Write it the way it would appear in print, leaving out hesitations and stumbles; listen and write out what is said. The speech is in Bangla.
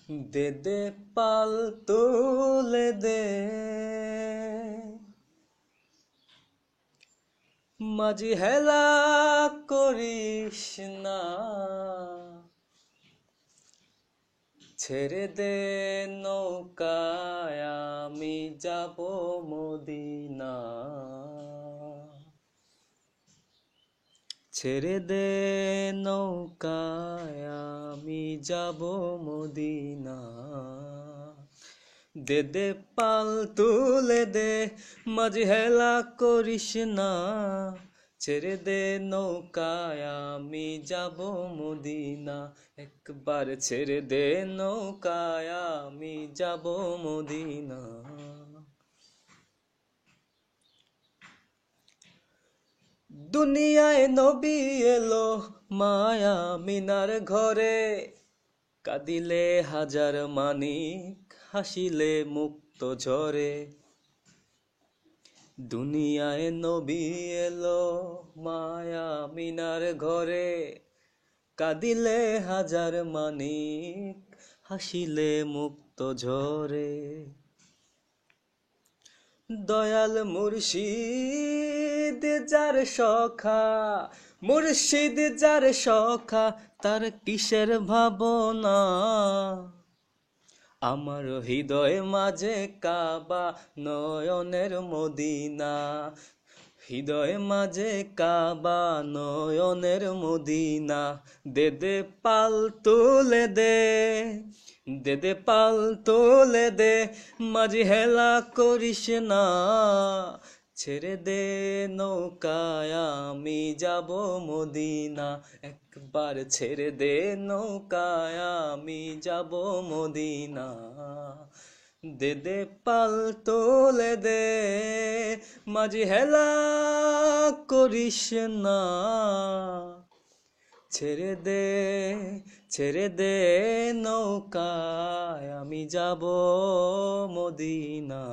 দে দে পাল তুলে দে, মাঝি হেলা করিস না, ছেড়ে দে নৌকায় আমি যাব মদিনা। ছেড়ে দে নৌকায় আমি যাব মদিনা। দে দে পাল তুলে দে, মাঝি হেলা করিস না, ছেড়ে দে নৌকায় আমি যাব মদিনা। একবার ছেড়ে দে নৌকায় আমি যাব মদিনা। দুনিয়ায় নবী এলো মায়া মিনার ঘরে, কাঁদিলে হাজার মানিক হাসিলে মুক্ত ঝরে। দুনিয়ায় নবী এলো মায়া মিনার ঘরে, কাঁদিলে হাজার মানিক হাসিলে মুক্ত ঝরে। দয়াল মুর্শিদ যার সখা, মুর্শিদ যার সখা, তার কিসের ভাবনা। আমার হৃদয় মাঝে কাবা নয়নের মদিনা, হৃদয় মাঝে কাবা নয়নের মদিনা। দে দে পাল তুলে দে, দে দে পাল তুলে দে, মাঝি হেলা করিস না, ছেড়ে দে নৌকায় আমি যাব মদিনা। একবার ছেড়ে দে নৌকায় আমি যাব মদিনা। দে দে পাল তুলে দে, মাঝি হেলা করিস না, ছেড়ে দে, ছেড়ে দে নৌকায় আমি যাব মদিনা।